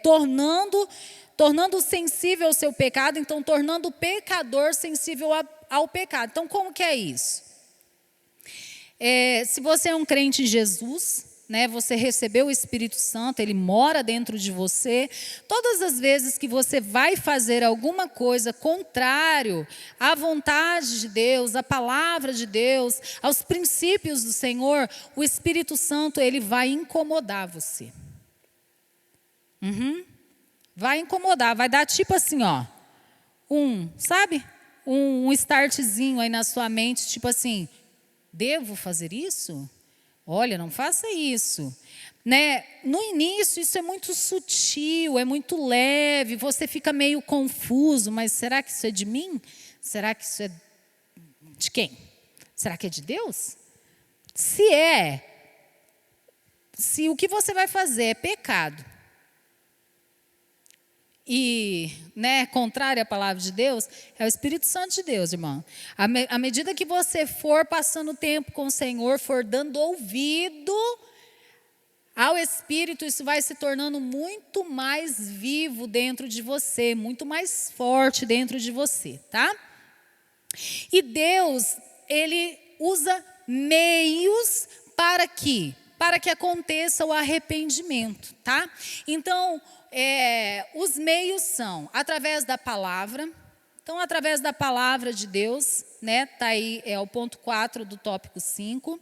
[SPEAKER 1] tornando sensível ao seu pecado, então tornando o pecador sensível ao pecado. Então, como que é isso? Se você é um crente em Jesus, né, você recebeu o Espírito Santo, Ele mora dentro de você. Todas as vezes que você vai fazer alguma coisa contrário à vontade de Deus, à palavra de Deus, aos princípios do Senhor, o Espírito Santo, ele vai incomodar você. Vai incomodar, vai dar tipo assim, ó, sabe? Um startzinho aí na sua mente, tipo assim, devo fazer isso? Olha, não faça isso, né? No início isso é muito sutil, é muito leve, você fica meio confuso, mas será que isso é de mim? Será que isso é de quem? Será que é de Deus? Se o que você vai fazer é pecado e, né, contrário à palavra de Deus, é o Espírito Santo de Deus, irmão. À medida que você for passando tempo com o Senhor, for dando ouvido ao Espírito, isso vai se tornando muito mais vivo dentro de você, muito mais forte dentro de você, tá? E Deus, Ele usa meios para que aconteça o arrependimento, tá? Então, os meios são através da palavra. Então, através da palavra de Deus, né? Tá aí, o ponto 4 do tópico 5.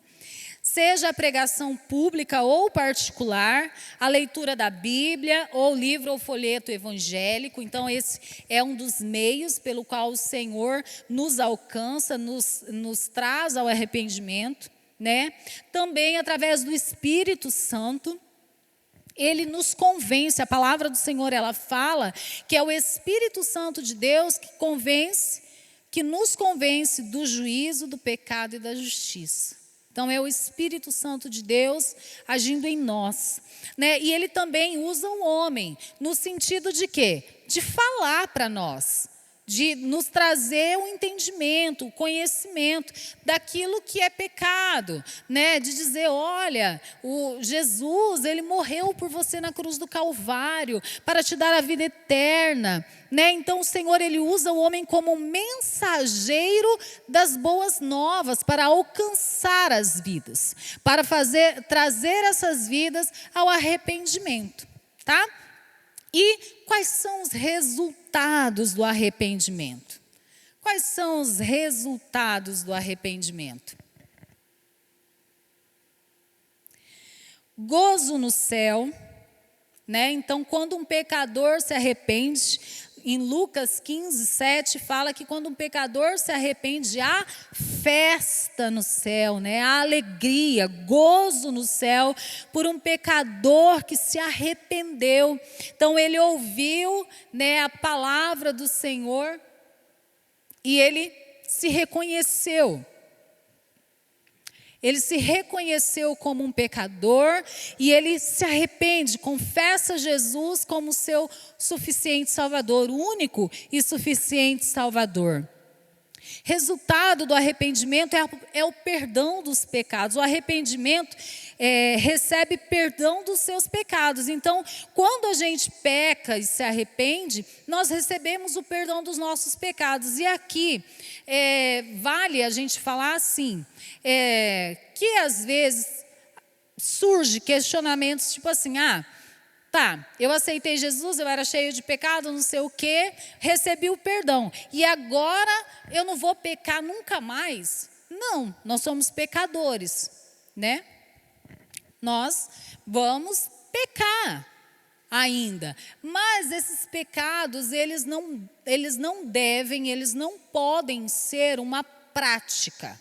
[SPEAKER 1] Seja a pregação pública ou particular, a leitura da Bíblia, ou livro ou folheto evangélico. Então, esse é um dos meios pelo qual o Senhor nos alcança, nos traz ao arrependimento, né? Também através do Espírito Santo. Ele nos convence, a palavra do Senhor, ela fala que é o Espírito Santo de Deus que nos convence do juízo, do pecado e da justiça. Então, é o Espírito Santo de Deus agindo em nós, né? E ele também usa o homem, no sentido de quê? De falar para nós, de nos trazer o entendimento, o conhecimento daquilo que é pecado, né? De dizer, olha, o Jesus, ele morreu por você na cruz do Calvário, para te dar a vida eterna, né? Então o Senhor, ele usa o homem como mensageiro das boas novas, para alcançar as vidas, para trazer essas vidas ao arrependimento, tá? E quais são os resultados do arrependimento? Quais são os resultados do arrependimento? Gozo no céu, né? Então, quando um pecador se arrepende, em Lucas 15, 7, fala que quando um pecador se arrepende, há festa no céu, né? Há alegria, gozo no céu por um pecador que se arrependeu. Então, ele ouviu, né, a palavra do Senhor e ele se reconheceu. Ele se reconheceu como um pecador e ele se arrepende, confessa Jesus como seu suficiente Salvador, único e suficiente Salvador. Resultado do arrependimento é o perdão dos pecados. O arrependimento recebe perdão dos seus pecados. Então, quando a gente peca e se arrepende, nós recebemos o perdão dos nossos pecados. E aqui, vale a gente falar assim, que às vezes surge questionamentos tipo assim, Tá, eu aceitei Jesus, eu era cheio de pecado, não sei o quê, recebi o perdão. E agora eu não vou pecar nunca mais? Não, nós somos pecadores, né? Nós vamos pecar ainda. Mas esses pecados, eles não devem, eles não podem ser uma prática.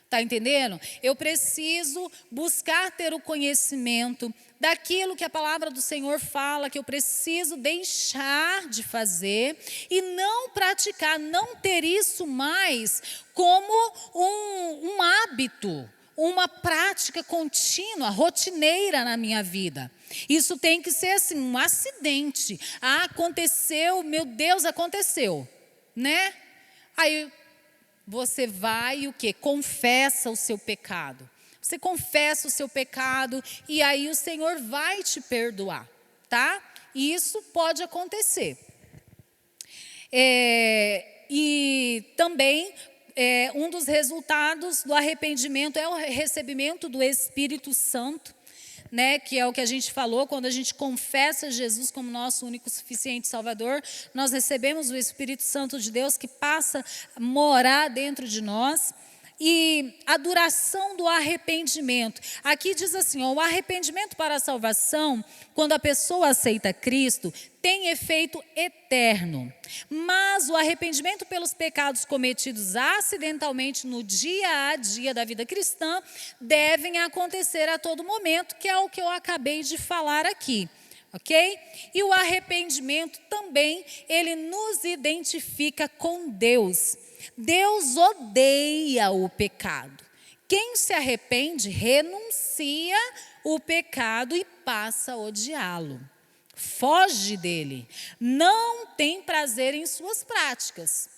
[SPEAKER 1] Está entendendo? Eu preciso buscar ter o conhecimento daquilo que a palavra do Senhor fala, que eu preciso deixar de fazer e não praticar, não ter isso mais como um hábito, uma prática contínua, rotineira na minha vida. Isso tem que ser assim, um acidente. Ah, aconteceu, meu Deus, aconteceu, né? Aí você vai e o quê? Confessa o seu pecado. Você confessa o seu pecado e aí o Senhor vai te perdoar, tá? E isso pode acontecer. E também um dos resultados do arrependimento é o recebimento do Espírito Santo, né, que é o que a gente falou, quando a gente confessa Jesus como nosso único suficiente Salvador, nós recebemos o Espírito Santo de Deus que passa a morar dentro de nós. E a duração do arrependimento. Aqui diz assim, ó, o arrependimento para a salvação, quando a pessoa aceita Cristo, tem efeito eterno. Mas o arrependimento pelos pecados cometidos acidentalmente no dia a dia da vida cristã, devem acontecer a todo momento, que é o que eu acabei de falar aqui. Ok? E o arrependimento também, ele nos identifica com Deus. Deus odeia o pecado. Quem se arrepende, renuncia o pecado e passa a odiá-lo. Foge dele. Não tem prazer em suas práticas.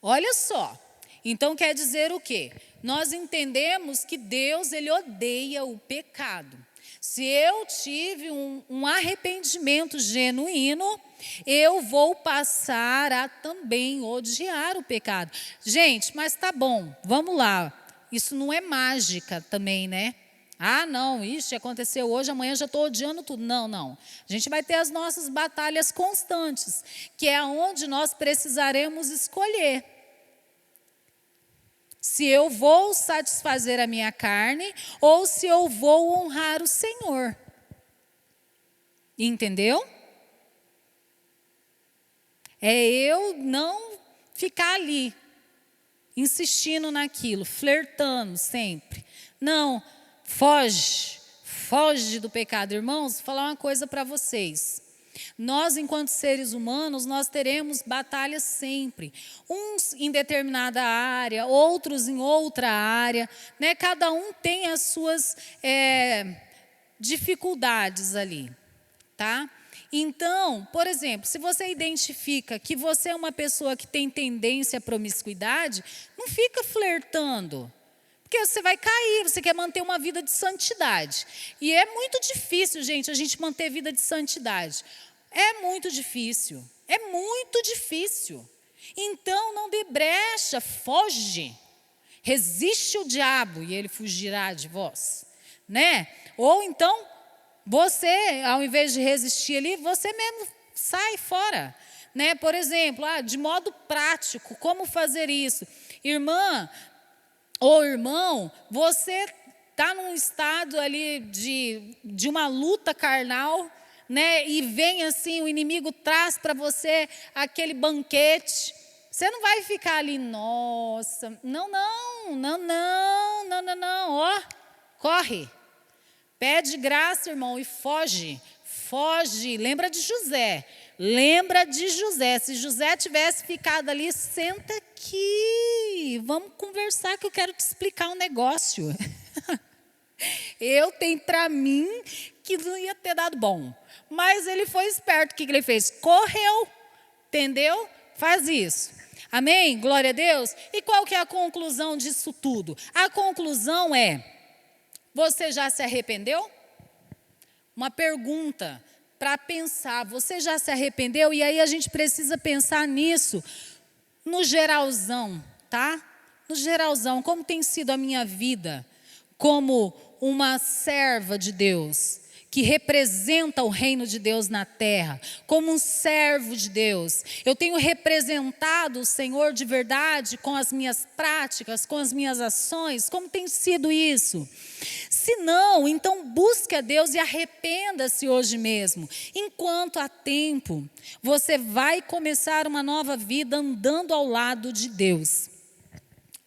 [SPEAKER 1] Olha só. Então quer dizer o quê? Nós entendemos que Deus, ele odeia o pecado. Se eu tive um arrependimento genuíno, eu vou passar a também odiar o pecado. Gente, mas tá bom, vamos lá. Isso não é mágica também, né? Ah, não, isso aconteceu hoje, amanhã já estou odiando tudo. Não, não. A gente vai ter as nossas batalhas constantes, que é onde nós precisaremos escolher. Se eu vou satisfazer a minha carne ou se eu vou honrar o Senhor. Entendeu? É eu não ficar ali, insistindo naquilo, flertando sempre. Não, foge do pecado. Irmãos, vou falar uma coisa para vocês. Nós, enquanto seres humanos, nós teremos batalhas sempre. Uns em determinada área, outros em outra área, né? Cada um tem as suas dificuldades ali, tá? Então, por exemplo, se você identifica que você é uma pessoa que tem tendência à promiscuidade, não fica flertando. Porque você vai cair, você quer manter uma vida de santidade. E é muito difícil, gente, a gente manter vida de santidade. É muito difícil. É muito difícil. Então, não dê brecha, foge. Resiste o diabo e ele fugirá de vós. Né? Ou então, você, ao invés de resistir ali, você mesmo sai fora. Né? Por exemplo, de modo prático, como fazer isso? Irmã, ou irmão, você está num estado ali de uma luta carnal, né? E vem assim, o inimigo traz para você aquele banquete. Você não vai ficar ali, nossa, não, ó, corre. Pede graça, irmão, e foge. Lembra de José. Se José tivesse ficado ali, senta aqui, vamos conversar que eu quero te explicar um negócio. Eu tenho para mim que não ia ter dado bom. Mas ele foi esperto, o que ele fez? Correu, entendeu? Faz isso. Amém? Glória a Deus. E qual que é a conclusão disso tudo? A conclusão é, você já se arrependeu? Uma pergunta para pensar, você já se arrependeu? E aí a gente precisa pensar nisso, no geralzão, tá? No geralzão, como tem sido a minha vida como uma serva de Deus, que representa o reino de Deus na terra, como um servo de Deus. Eu tenho representado o Senhor de verdade com as minhas práticas, com as minhas ações? Como tem sido isso? Se não, então busque a Deus e arrependa-se hoje mesmo. Enquanto há tempo, você vai começar uma nova vida andando ao lado de Deus.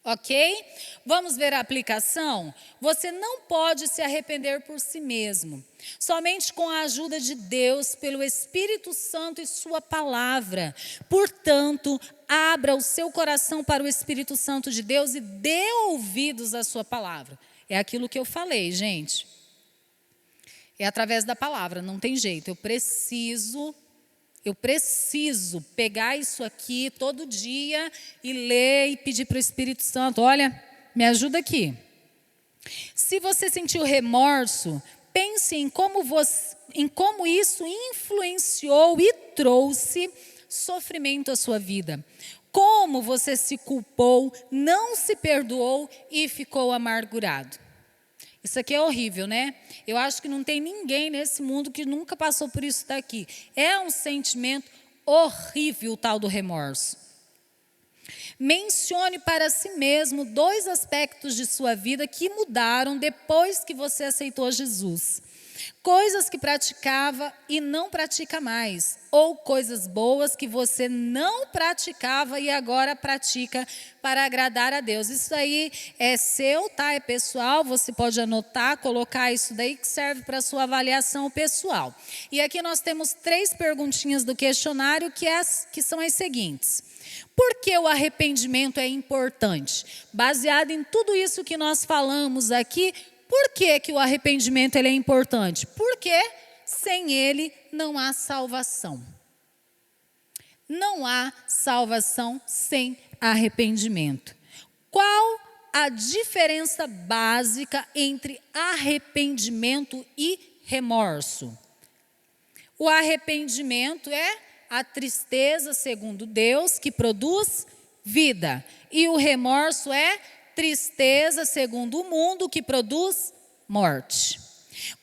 [SPEAKER 1] Ok? Vamos ver a aplicação? Você não pode se arrepender por si mesmo. Somente com a ajuda de Deus, pelo Espírito Santo e sua palavra. Portanto, abra o seu coração para o Espírito Santo de Deus e dê ouvidos à sua palavra. É aquilo que eu falei, gente. É através da palavra, não tem jeito. Eu preciso pegar isso aqui todo dia e ler e pedir para o Espírito Santo, olha, me ajuda aqui. Se você sentiu remorso, pense em como isso influenciou e trouxe sofrimento à sua vida. Como você se culpou, não se perdoou e ficou amargurado. Isso aqui é horrível, né? Eu acho que não tem ninguém nesse mundo que nunca passou por isso daqui. É um sentimento horrível o tal do remorso. Mencione para si mesmo 2 aspectos de sua vida que mudaram depois que você aceitou Jesus. Coisas que praticava e não pratica mais, ou coisas boas que você não praticava e agora pratica para agradar a Deus. Isso aí é seu, tá? É pessoal, você pode anotar, colocar isso daí que serve para a sua avaliação pessoal. E aqui nós temos 3 perguntinhas do questionário que são as seguintes. Por que o arrependimento é importante? Baseado em tudo isso que nós falamos aqui, por que o arrependimento ele é importante? Porque sem ele não há salvação. Não há salvação sem arrependimento. Qual a diferença básica entre arrependimento e remorso? O arrependimento é a tristeza, segundo Deus, que produz vida. E o remorso é tristeza, segundo o mundo, que produz morte.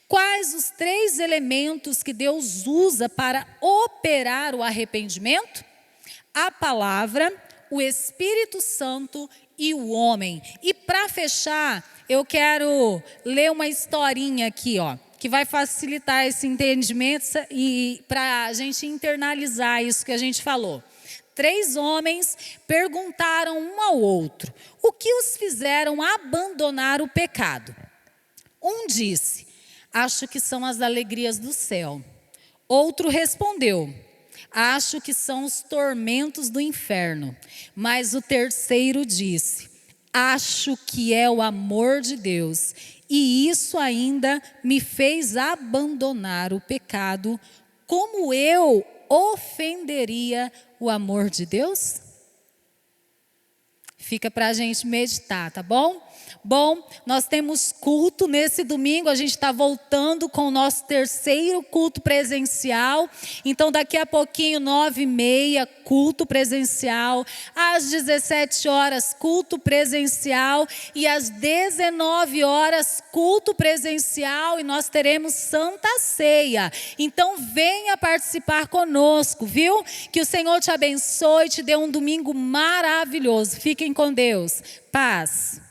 [SPEAKER 1] Quais os 3 elementos que Deus usa para operar o arrependimento? A palavra, o Espírito Santo e o homem. E para fechar, eu quero ler uma historinha aqui, ó, que vai facilitar esse entendimento e para a gente internalizar isso que a gente falou. 3 homens perguntaram um ao outro o que os fizeram abandonar o pecado. Um disse: acho que são as alegrias do céu. Outro respondeu: acho que são os tormentos do inferno. Mas o terceiro disse: acho que é o amor de Deus. E isso ainda me fez abandonar o pecado. Como eu ofenderia o amor de Deus? Fica para a gente meditar, tá bom? Bom, nós temos culto nesse domingo, a gente está voltando com o nosso 3º culto presencial. Então daqui a pouquinho, 9h30, culto presencial. Às 17 horas, culto presencial. E às 19 horas, culto presencial. E nós teremos Santa Ceia. Então venha participar conosco, viu? Que o Senhor te abençoe e te dê um domingo maravilhoso. Fiquem com Deus. Paz.